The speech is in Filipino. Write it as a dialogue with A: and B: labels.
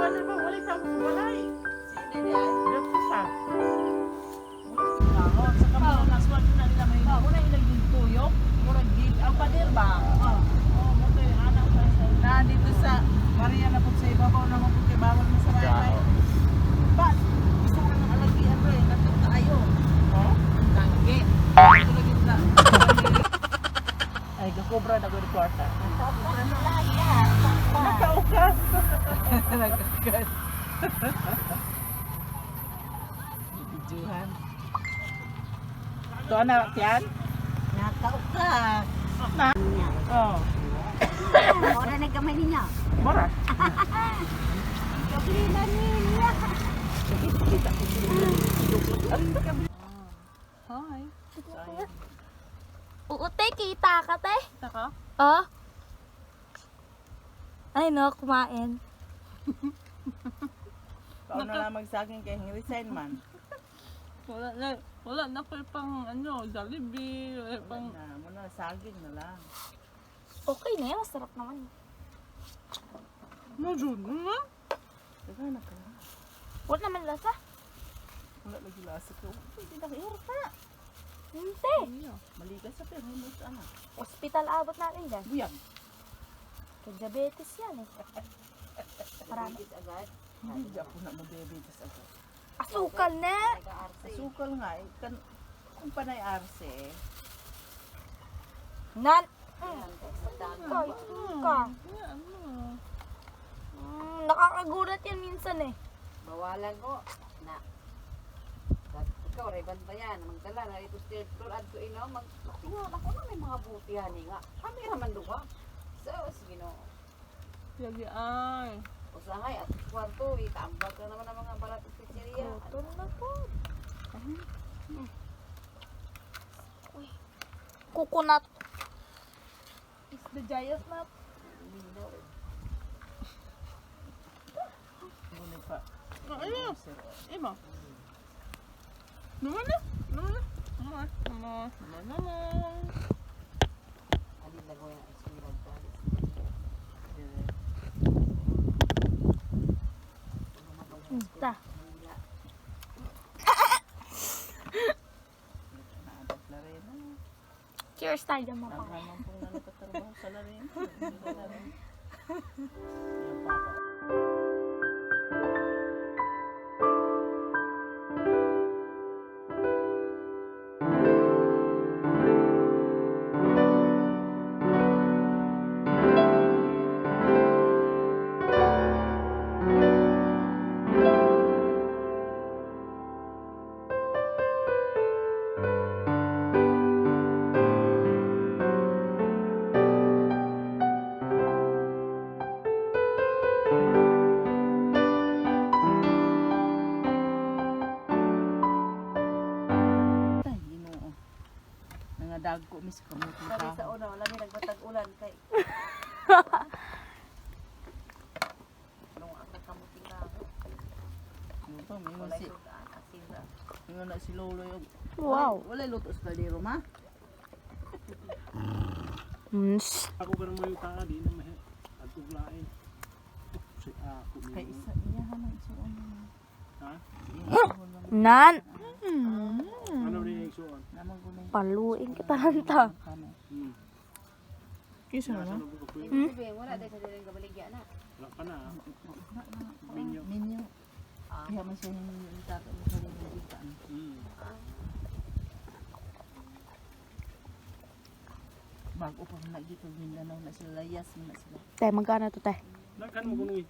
A: na ba? Wala sa walay.
B: Sino niya?
A: Dito sa. Ako, sa kamala na swat na nila may. Una ilag yung tuyok. Murag gig. Ang pader ba? Oo, mo kay anak pa sa. Na dito sa Maria na po sa ibabaw na mo kay bawal na sa bahay. Ba, gusto ko nang alagian ro eh. Natuta ayo. Oh? Tangge. Ito lagi sa. Ay, gakobra na ko ni kwarta.
B: Sobra na lahat yan.
A: Nakaukas. Nakaukas. Bijuhan. Ito anak yan?
B: Nakaukas.
A: Na? Oo.
B: Mora na gamay niya.
A: Mora?
B: Kablina niya.
A: Kita ko sila. Hi.
C: Uute, kita ka, te?
A: Kita ka?
C: Oh. Ay, no, kumain.
A: Kau na lang magsaging kay resign man.
D: Wala na ko pang ano, Jollibee, wala pang
A: Muna saging na lang.
C: Okay na yan, masarap naman.
D: Majud na.
A: Daga na ka.
C: Wala naman lasa.
A: Wala lagi lasa ko. Hindi na kayo pa.
C: Hindi.
A: Maligas sa pero mo sa anak.
C: Hospital abot natin dyan.
A: Buyag.
C: Kaya diabetes yan eh. Marami.
B: Agad.
A: Hindi ako na mag-diabetes ako.
C: Asukal na.
A: Asukal nga eh. Kung panay arse eh.
C: Nan.
B: Dagan.
C: Ay, ka. Nakakagulat yan minsan eh.
B: Bawalan ko. Na. Ikaw, Reban ba yan? Magdala na ito still floor at to ino. Tingnan ako na may mga butihan eh nga. Kami naman duwa. So, sige no.
D: Yagi ay.
B: Usahay at kwarto, itambag ka naman ang mga barat at pizzeria.
C: Gutom na po. Uy. Coconut. Is the giant nut.
A: Muna pa.
D: Ano? Iba. Naman na. Naman na. Naman.
B: Alin lang ko yung eskwela dali.
C: Ta.
A: Naabot na rin.
C: Cheers tayo mo pa.
A: Ang naman pong nalakatarbaho sa larin. Sa larin. Yan pa ako. Dagko mis kamuti
B: Sabi sa
A: ka.
B: una, wala may nagbatag ulan kay. Nung ang nakamuti na ako.
A: Ano to, mingon
B: Wala
A: si
B: yung asin na.
A: mingon na si Lolo yung.
C: Wow.
A: Wala luto sa kaldero ma.
D: Ako ganun mo yung taa, di na may atuglain. Si ako
A: Kay
D: minum.
A: isa iya hanang isuon.
D: Ha?
C: Nan.
D: Ano rin yung isuon?
A: Namang gunay.
C: Paluin kita lanta.
D: Kisa na? Nasa nabog ako yun.
B: Ibig sabihin, wala dahil sa dilang kabaligya na.
D: Wala pa na. Minyo.
A: Minyo. Kaya man siya yung tato mo sa libutan. Bago pa na dito Mindanao na sila layas na sila.
C: Tay, magkano to, tay?
D: Nakan mo kung